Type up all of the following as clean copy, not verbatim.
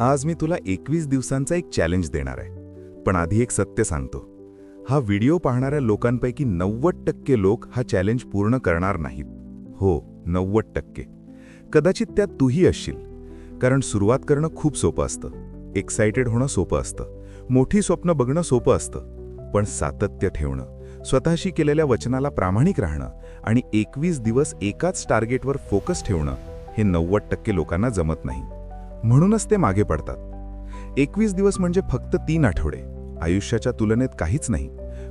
आज मी तुला 21 दिवसांचा एक चॅलेंज देणार आहे. पण आधी एक सत्य सांगतो. हा व्हिडिओ पाहणाऱ्या लोकांपैकी 90% लोक हा चॅलेंज पूर्ण करणार नाहीत. हो, 90%. कदाचित त्यात तूही असशील. कारण सुरुवात करणं खूप सोपं असतं. एक्साइटेड होणं सोपं असतं. मोठी स्वप्न बघणं सोपं असतं. पण सातत्य ठेवणं, स्वतःशी केलेल्या वचनाला प्रामाणिक राहणं आणि 21 दिवस एकाच टार्गेटवर फोकस ठेवणं हे 90% लोकांना जमत नाही. म्हणूनच ते मागे पडतात. 21 दिवस म्हणजे फक्त 3 आठवडे. आयुष्याच्या तुलनेत काहीच नाही.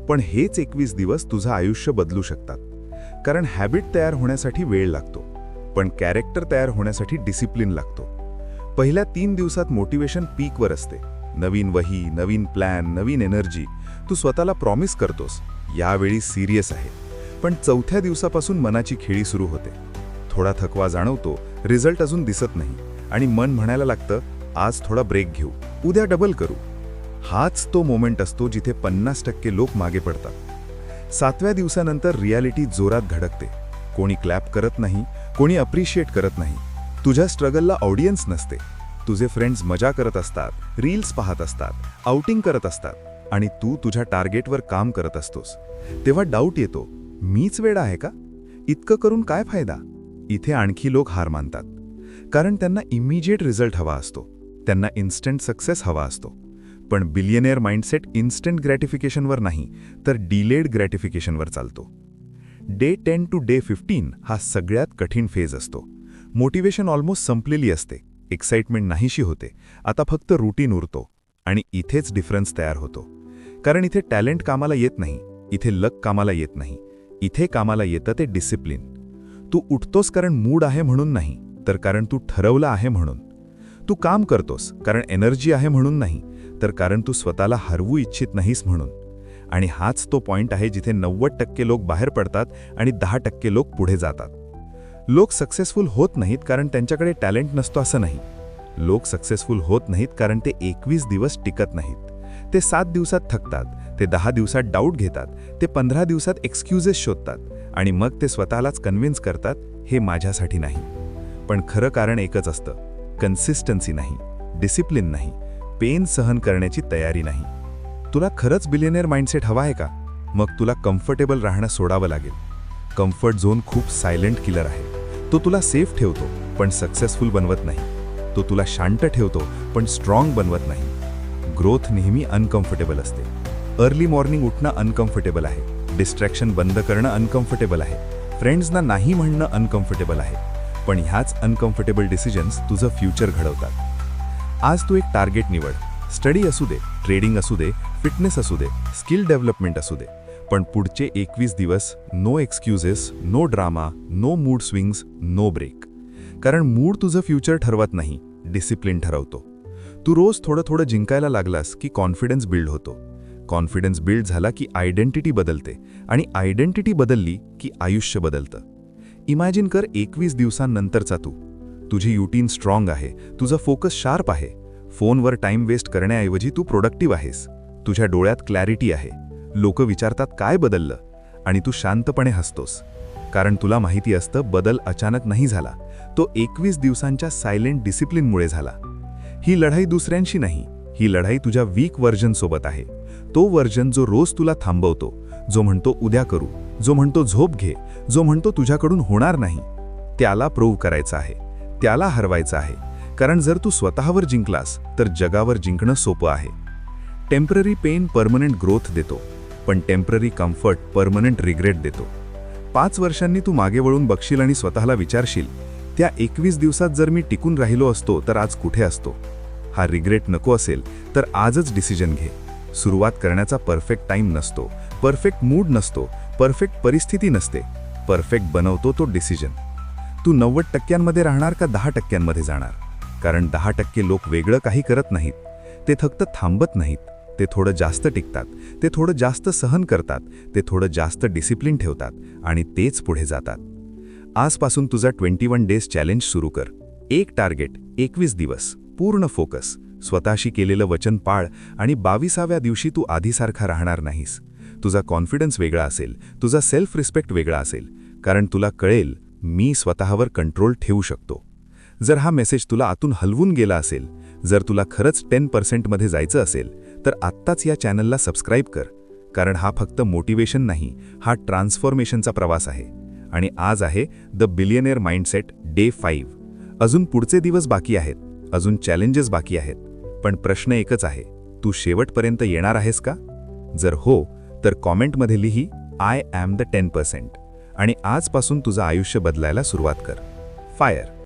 पण हेच 21 दिवस तुझं आयुष्य बदलू शकतात. कारण हॅबिट तयार होण्यासाठी वेळ लागतो. पण कॅरेक्टर तयार होण्यासाठी डिसिप्लिन लागतो. पहिल्या 3 दिवसात मोटिवेशन पीकवर असते. नवीन वही, नवीन प्लॅन, नवीन एनर्जी. तू स्वतःला प्रॉमिस करतोस, यावेळी सिरियस आहे. पण 4थ्या दिवसापासून मनाची खेळी सुरू होते. थोडा थकवा जाणवतो, रिझल्ट अजून दिसत नाही आणि मन म्हणायला लागतं, आज थोडा ब्रेक घेऊ, उद्या डबल करू. हाच तो मोमेंट असतो जिथे 50% लोक मागे पडतात. 7व्या दिवसानंतर रियालिटी जोरात धडकते. कोणी क्लॅप करत नाही, कोणी अप्रिशिएट करत नाही. तुझ्या स्ट्रगलला ऑडियन्स नसते. तुझे फ्रेंड्स मजा करत असतात, रील्स पाहत असतात, आउटिंग करत असतात आणि तू तुझ्या टार्गेटवर काम करत असतोस. तेव्हा डाऊट येतो, मीच वेडा आहे का? इतकं करून काय फायदा? इथे आणखी लोक हार मानतात. कारण त्यांना इमिजिएट रिझल्ट हवा असतो. त्यांना इन्स्टंट सक्सेस हवा असतो. पण बिलियनेअर माइंडसेट इन्स्टंट ग्रॅटिफिकेशनवर नाही, तर डिलेड ग्रॅटिफिकेशनवर चालतो. डे 10 to डे 15 हा सगळ्यात कठीण फेज असतो. मोटिवेशन ऑलमोस्ट संपलेली असते. एक्साइटमेंट नाहीशी होते. आता फक्त रुटीन उरतो. आणि इथेच डिफरन्स तयार होतो. कारण इथे टॅलेंट कामाला येत नाही, इथे लक कामाला येत नाही. इथे कामाला येतं ते डिसिप्लिन. तू उठतोस कारण मूड आहे म्हणून नाही, तर कारण तू ठरवलं आहे म्हणून. तू काम करतोस कारण एनर्जी आहे म्हणून नाही, तर कारण तू स्वतःला हरवू इच्छित नाहीस म्हणून. आणि हाच तो पॉइंट आहे जिथे 90% लोक बाहेर पडतात आणि 10% लोक पुढे जातात. लोक सक्सेसफुल होत नाहीत कारण त्यांच्याकडे टॅलेंट नसतो असं नाही. लोक सक्सेसफुल होत नाहीत कारण ते 21 दिवस टिकत नाहीत. ते 7 दिवसात थकतात, ते 10 दिवसात डाऊट घेतात, ते 15 दिवसात एक्सक्युजेस शोधतात आणि मग ते स्वतःलाच कन्व्हिन्स करतात, हे माझ्यासाठी नाही. पण खरं कारण एकच असतं, कन्सिस्टन्सी नाही, डिसिप्लिन नाही, पेन सहन करण्याची तयारी नाही. तुला खरंच बिलियनेअर माइंडसेट हवा आहे का? मग तुला कम्फर्टेबल राहणं सोडावं लागेल. कम्फर्ट झोन खूप सायलेंट किलर आहे. तो तुला सेफ ठेवतो पण सक्सेसफुल बनवत नाही. तो तुला शांत ठेवतो पण स्ट्रॉंग बनवत नाही. ग्रोथ नेहमी अनकम्फर्टेबल असते. अर्ली मॉर्निंग उठणं अनकम्फर्टेबल आहे. डिस्ट्रॅक्शन बंद करणं अनकम्फर्टेबल आहे. फ्रेंड्सना नाही म्हणणं अनकम्फर्टेबल आहे. पण ह्याच अनकम्फर्टेबल डिसिजन्स तुझं फ्युचर घडवतात. आज तू एक टार्गेट निवड. स्टडी असू दे, ट्रेडिंग असू दे, फिटनेस असू दे, स्किल डेव्हलपमेंट असू दे. पण पुढचे 21 दिवस no excuses, no drama, no mood swings, no break. कारण मूड तुझं फ्युचर ठरवत नाही, डिसिप्लिन ठरवतो. तू रोज थोडं थोडं जिंकायला लागलास की कॉन्फिडन्स बिल्ड होतो. कॉन्फिडन्स बिल्ड झाला की आयडेंटिटी बदलते आणि आयडेंटिटी बदलली की आयुष्य बदलतं. इमॅजिन कर 21 दिवसांनंतरचा तू. तुझी युटीन स्ट्रॉंग आहे, तुझा फोकस शार्प आहे. फोनवर टाइम वेस्ट करण्याऐवजी तू प्रोडक्टिव्ह आहेस. तुझ्या डोळ्यात क्लॅरिटी आहे. लोक विचारतात काय बदललं, आणि तू शांतपणे हसतोस. कारण तुला माहिती असतं बदल अचानक नाही झाला, तो 21 दिवसांच्या सायलेंट डिसिप्लिनमुळे झाला. ही लढाई दुसऱ्यांशी नाही, ही लढाई तुझ्या वीक व्हर्जन सोबत आहे. तो व्हर्जन जो रोज तुला थांबवतो, जो म्हणतो उद्या करू, जो म्हणतो झोप घे, जो म्हणतो तुझ्याकडून होणार नाही. त्याला प्रूव्ह करायचं आहे, त्याला हरवायचं आहे. कारण जर तू स्वतःवर जिंकलास तर जगावर जिंकणं सोपं आहे. टेम्पररी पेन परमनंट ग्रोथ देतो, पण टेम्पररी कम्फर्ट परमनंट रिग्रेट देतो. 5 वर्षांनी तू मागे वळून बघशील आणि स्वतःला विचारशील, त्या 21 दिवसात जर मी टिकून राहिलो असतो तर आज कुठे असतो? हा रिग्रेट नको असेल तर आजच डिसिजन घे. सुरुवात करण्याचा परफेक्ट टाइम नसतो, परफेक्ट मूड नसतो, परफेक्ट परिस्थिती नसते. परफेक्ट बनवतो तो डिसिजन. तू 90% राहणार का 10% जाणार? कारण 10% लोक वेगळं काही करत नाहीत. ते फक्त थांबत नाहीत. ते थोडं जास्त टिकतात, ते थोडं जास्त सहन करतात, ते थोडं जास्त डिसिप्लिन ठेवतात आणि तेच पुढे जातात. आजपासून तुझा 21 डेज चॅलेंज सुरू कर. एक टार्गेट, 21 दिवस, पूर्ण फोकस, स्वतःशी केलेलं वचन पाळ आणि 22व्या दिवशी तू आधीसारखा राहणार नाहीस. तुझा कॉन्फिडन्स वेगळा असेल, तुझा सेल्फ रिस्पेक्ट वेगळा असेल. कारण तुला कळेल, मी स्वतःवर कंट्रोल ठेवू शकतो. जर हा मेसेज तुला आतून हलवून गेला असेल, जर तुला खरंच 10% मध्ये जायचं असेल तर आत्ताच या चॅनलला सबस्क्राईब कर, कारण हा फक्त मोटिवेशन नाही, हा ट्रान्सफॉर्मेशनचा प्रवास आहे. आणि आज आहे द बिलियनेअर माइंडसेट डे 5. अजून पुढचे दिवस बाकी आहेत, अजून चॅलेंजेस बाकी आहेत, पण प्रश्न एकच आहे, तू शेवटपर्यंत येणार आहेस का? जर हो, तर कॉमेंटमध्ये लिही आय ॲम द 10% आणि आजपासून तुझं आयुष्य बदलायला सुरुवात कर. फायर.